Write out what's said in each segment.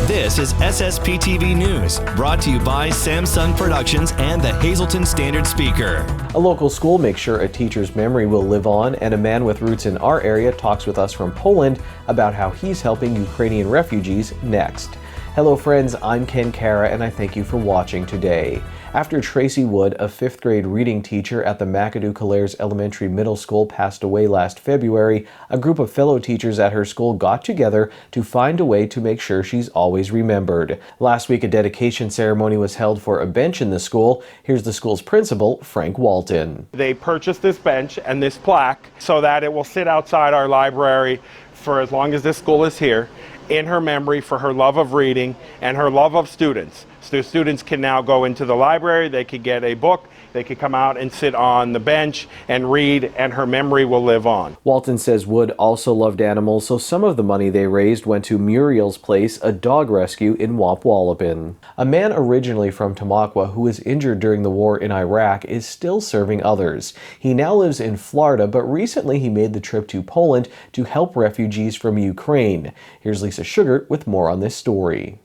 This is SSPTV News, brought to you by Samsung Productions and the Hazleton Standard Speaker. A local school makes sure a teacher's memory will live on, and a man with roots in our area talks with us from Poland about how he's helping Ukrainian refugees next. Hello friends, I'm Ken Kara and I thank you for watching today. After Tracy Wood, a 5th grade reading teacher at the McAdoo-Calares Elementary Middle School, passed away last February, a group of fellow teachers at her school got together to find a way to make sure she's always remembered. Last week, a dedication ceremony was held for a bench in the school. Here's the school's principal, Frank Walton. They purchased this bench and this plaque so that it will sit outside our library for as long as this school is here, in her memory for her love of reading and her love of students. So students can now go into the library, they could get a book, they could come out and sit on the bench and read, and her memory will live on. Walton says Wood also loved animals, so some of the money they raised went to Muriel's Place, a dog rescue in Wapwallopin. A man originally from Tamaqua who was injured during the war in Iraq is still serving others. He now lives in Florida, but recently he made the trip to Poland to help refugees from Ukraine. Here's Lisa Sugart with more on this story.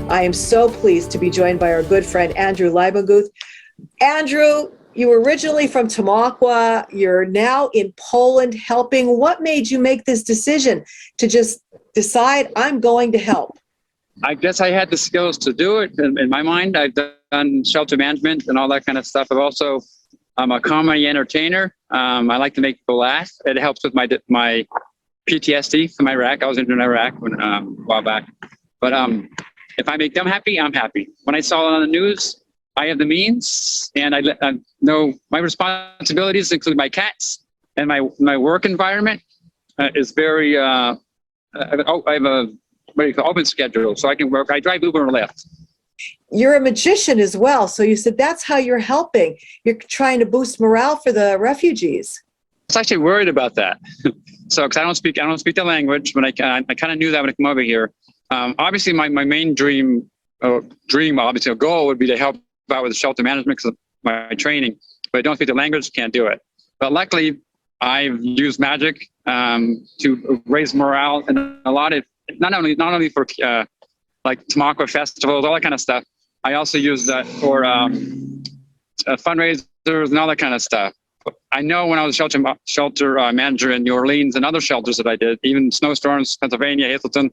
I am so pleased to be joined by our good friend, Andrew Leibenguth. Andrew, you were originally from Tamaqua. You're now in Poland helping. What made you make this decision to just decide, I'm going to help? I guess I had the skills to do it. In my mind, I've done shelter management and all that kind of stuff. I'm a comedy entertainer. I like to make people laugh. It helps with my PTSD from Iraq. I was injured in Iraq a while back. But if I make them happy, I'm happy. When I saw it on the news, I have the means, and I know my responsibilities include my cats, and my work environment is very. I have a open schedule, so I can work. I drive Uber and Lyft. You're a magician as well, so you said that's how you're helping. You're trying to boost morale for the refugees. I was actually worried about that. So, because I don't speak the language, but I kind of knew that when I come over here. Obviously, my main dream, obviously a goal would be to help out with shelter management because of my training. But I don't speak the language, can't do it. But luckily, I've used magic to raise morale, and a lot of not only for like Tamaqua festivals, all that kind of stuff. I also use that for fundraisers and all that kind of stuff. I know when I was a shelter manager in New Orleans and other shelters that I did, even snowstorms, Pennsylvania, Hazleton.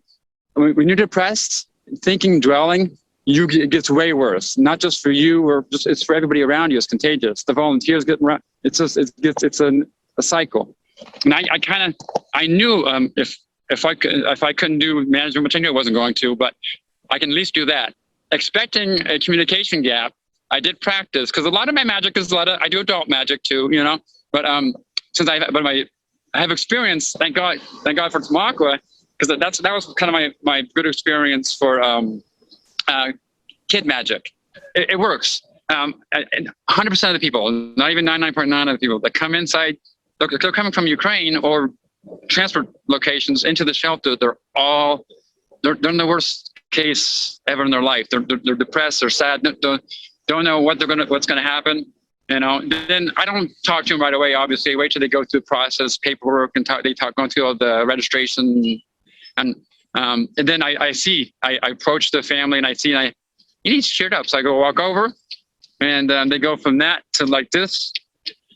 When you're depressed, thinking, dwelling, it gets way worse. Not just for you, or just it's for everybody around you. It's contagious. The volunteers get around. It's a cycle. And I knew if I couldn't do management, which I knew I wasn't going to, but I can at least do that. Expecting a communication gap, I did practice because a lot of my magic is I do adult magic too, you know. But since I have experience, thank God for Tamaqua. Because that was kind of my good experience for kid magic. It works. And 100% of the people, not even 99.9% of the people that come inside, they're coming from Ukraine or transfer locations into the shelter. They're in the worst case ever in their life. They're depressed. They're sad. Don't know what's gonna happen. You know. Then I don't talk to them right away. Obviously, I wait till they go through the process, paperwork, and going through all the registration. And then I approach the family and you need cheered up. So I go walk over, and they go from that to like this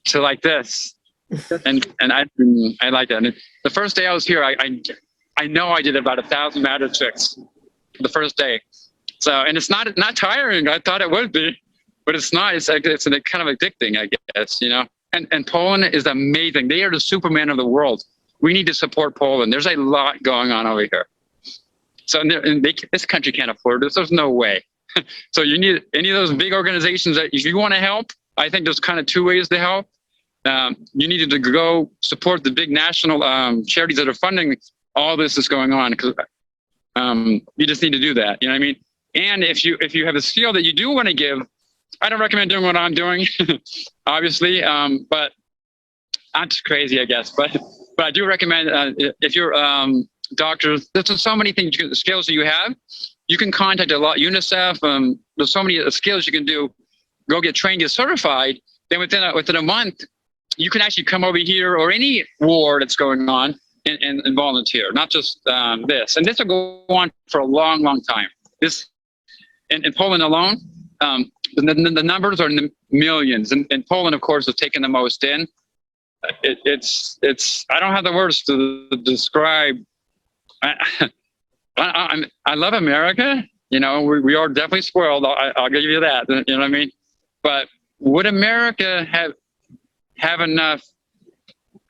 to like this, and I like that. And the first day I was here, I know I did about 1,000 magic tricks the first day. So, and it's not tiring. I thought it would be, but it's not. It's kind of addicting, I guess, you know. And Poland is amazing. They are the Superman of the world. We need to support Poland. There's a lot going on over here. So this country can't afford this. There's no way. So you need any of those big organizations that if you want to help, I think there's kind of two ways to help. You needed to go support the big national charities that are funding all this is going on, because you just need to do that. You know what I mean? And if you have a skill that you do want to give, I don't recommend doing what I'm doing, obviously, but I'm just crazy, I guess. But I do recommend if you're doctors, there's so many things, skills that you have. You can contact a lot, UNICEF. There's so many skills you can do. Go get trained, get certified. Then within a month, you can actually come over here or any war that's going on and volunteer, not just this. And this will go on for a long, long time. This in Poland alone, the numbers are in the millions. And Poland, of course, has taken the most in. It's I don't have the words to describe. I love America. You know, we are definitely spoiled. I'll give you that. You know what I mean? But would America have enough?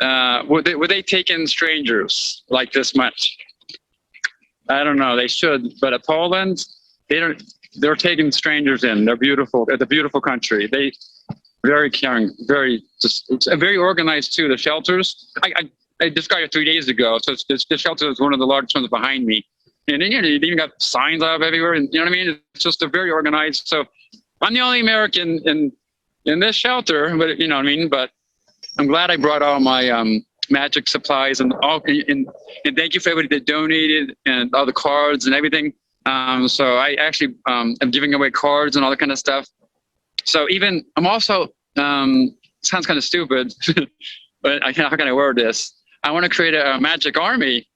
Would they take in strangers like this much? I don't know. They should. But at Poland, they don't. They're taking strangers in. They're beautiful. It's a beautiful country. They very caring, it's very organized too. The shelters. I described it 3 days ago. So the shelter is one of the largest ones behind me. And then, you know, you even got signs up everywhere, and you know what I mean. It's just a very organized. So I'm the only American in this shelter, but you know what I mean. But I'm glad I brought all my magic supplies and thank you for everybody that donated and all the cards and everything. So I actually am giving away cards and all that kind of stuff. So even I'm also sounds kind of stupid, but how can I word this? I want to create a magic army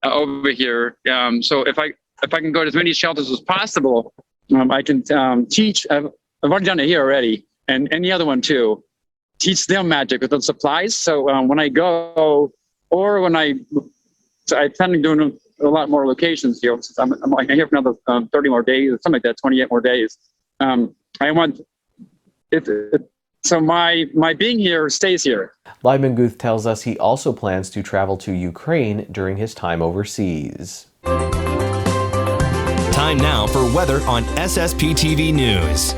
over here. So if I can go to as many shelters as possible, I can teach. I've already done it here already, and any other one too. Teach them magic with the supplies. So when I go, or when I plan on doing a lot more locations here. Since I'm here for another 30 more days, something like that, 28 more days. I want it. So my being here stays here. Lyman Guth tells us he also plans to travel to Ukraine during his time overseas. Time now for weather on SSPTV News.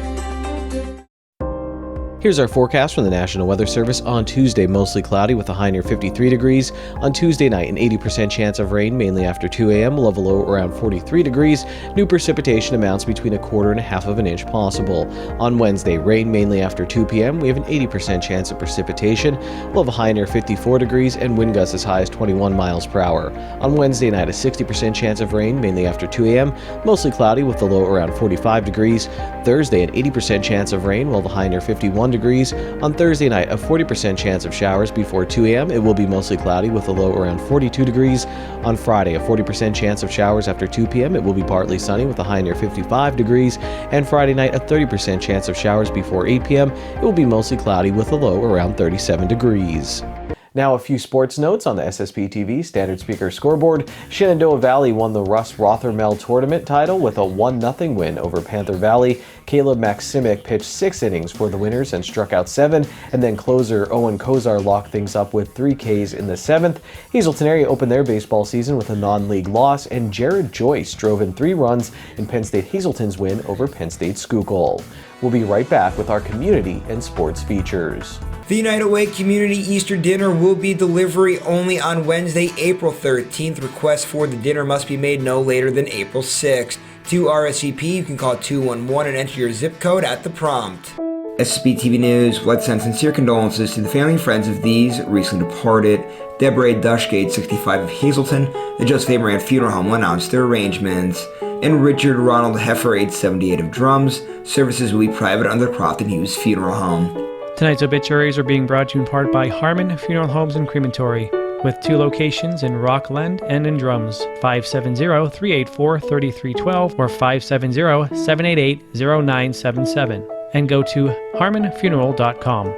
Here's our forecast from the National Weather Service. On Tuesday, mostly cloudy with a high near 53 degrees. On Tuesday night, an 80% chance of rain, mainly after 2 a.m. We'll have a low around 43 degrees. New precipitation amounts between 1/4 and 1/2 of an inch possible. On Wednesday, rain mainly after 2 p.m. We have an 80% chance of precipitation. We'll have a high near 54 degrees and wind gusts as high as 21 miles per hour. On Wednesday night, a 60% chance of rain, mainly after 2 a.m. Mostly cloudy with a low around 45 degrees. Thursday, an 80% chance of rain. We'll have a high near 51 degrees. On Thursday night, a 40% chance of showers before 2 a.m. It will be mostly cloudy with a low around 42 degrees. On Friday, a 40% chance of showers after 2 p.m. It will be partly sunny with a high near 55 degrees. And Friday night, a 30% chance of showers before 8 p.m. It will be mostly cloudy with a low around 37 degrees. Now a few sports notes on the SSPTV Standard Speaker scoreboard. Shenandoah Valley won the Russ Rothermel Tournament title with a 1-0 win over Panther Valley. Caleb Maximic pitched 6 innings for the winners and struck out 7, and then closer Owen Kozar locked things up with 3 Ks in the 7th. Hazelton area opened their baseball season with a non-league loss, and Jared Joyce drove in 3 runs in Penn State Hazelton's win over Penn State Schuylkill. We'll be right back with our community and sports features. The United Way Community Easter Dinner will be delivery only on Wednesday, April 13th. Requests for the dinner must be made no later than April 6th. To RSVP, you can call 211 and enter your zip code at the prompt. SSPTV News would like to send sincere condolences to the family and friends of these recently departed. Deborah Dushgate, 65 of Hazelton, the Joseph A. Moran Funeral Home will announce their arrangements. And Richard Ronald Heffer, age 78 of Drums. Services will be private under the Crofton Hughes Funeral Home. Tonight's obituaries are being brought to you in part by Harmon Funeral Homes and Crematory, with 2 locations in Rockland and in Drums, 570-384-3312 or 570-788-0977, and go to harmonfuneral.com.